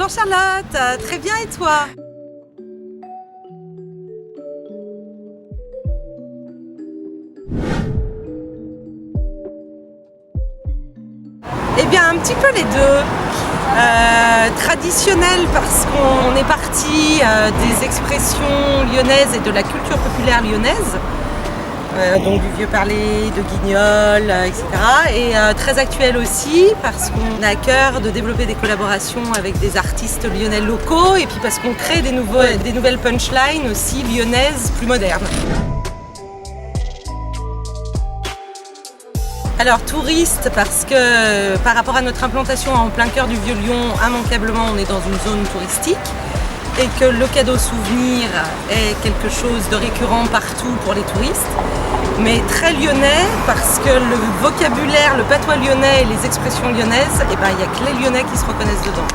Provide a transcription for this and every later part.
Bonjour Charlotte, très bien et toi? Eh bien un petit peu les deux. Traditionnel parce qu'on est parti des expressions lyonnaises et de la culture populaire lyonnaise. Donc du vieux parler, de guignol, etc. Et très actuel aussi parce qu'on a à cœur de développer des collaborations avec des artistes lyonnais locaux et puis parce qu'on crée des nouvelles punchlines aussi lyonnaises plus modernes. Alors touriste parce que par rapport à notre implantation en plein cœur du Vieux-Lyon, immanquablement on est dans une zone touristique et que le cadeau souvenir est quelque chose de récurrent partout pour les touristes, mais très lyonnais parce que le vocabulaire, le patois lyonnais et les expressions lyonnaises, il n'y a que les Lyonnais qui se reconnaissent dedans.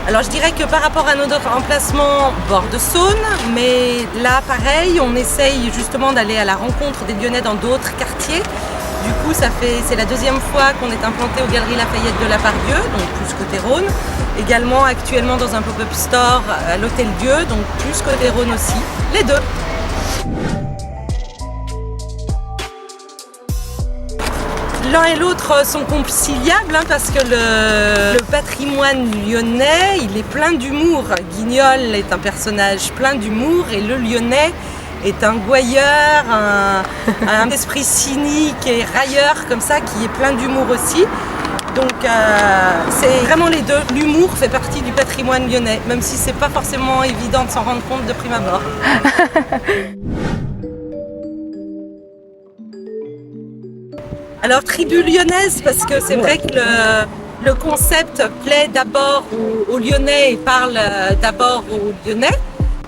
Alors je dirais que par rapport à notre emplacement bord de Saône, mais là pareil, on essaye justement d'aller à la rencontre des Lyonnais dans d'autres quartiers. Du coup, c'est la deuxième fois qu'on est implanté aux Galeries Lafayette de la Part-Dieu, donc plus côté Rhône. Également actuellement dans un pop-up store à l'Hôtel Dieu, donc plus côté Rhône aussi. Les deux. L'un et l'autre sont conciliables parce que le patrimoine lyonnais, il est plein d'humour. Guignol est un personnage plein d'humour et le lyonnais est un gouailleur, un esprit cynique et railleur comme ça qui est plein d'humour aussi. Donc c'est vraiment les deux. L'humour fait partie du patrimoine lyonnais, même si c'est pas forcément évident de s'en rendre compte de prime abord. Alors tribu lyonnaise parce que c'est vrai que le concept plaît d'abord aux Lyonnais et parle d'abord aux Lyonnais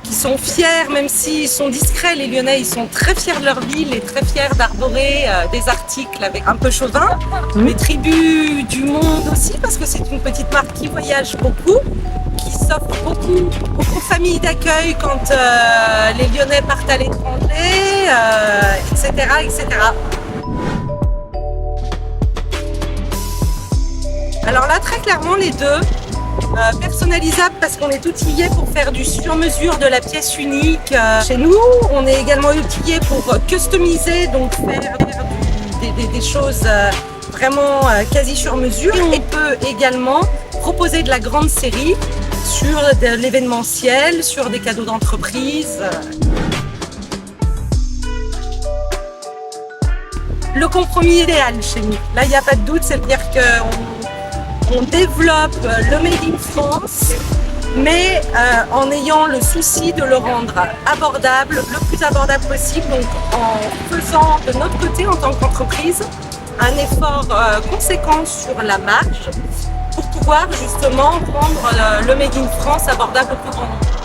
qui sont fiers, même s'ils sont discrets, les Lyonnais ils sont très fiers de leur ville et très fiers d'arborer des articles avec un peu chauvin. Mais tribu du monde aussi parce que c'est une petite marque qui voyage beaucoup, qui s'offre beaucoup aux familles d'accueil quand les Lyonnais partent à l'étranger, etc., etc. Alors là, très clairement, les deux. Personnalisables parce qu'on est outillé pour faire du sur-mesure de la pièce unique. Chez nous, on est également outillé pour customiser, donc faire des choses vraiment quasi sur-mesure. Et on peut également proposer de la grande série sur de l'événementiel, sur des cadeaux d'entreprise. Le compromis idéal chez nous. Là, il n'y a pas de doute, c'est-à-dire qu'on développe le Made in France, mais en ayant le souci de le rendre abordable, le plus abordable possible, donc en faisant de notre côté en tant qu'entreprise un effort conséquent sur la marge pour pouvoir justement rendre le Made in France abordable au plus grand nombre.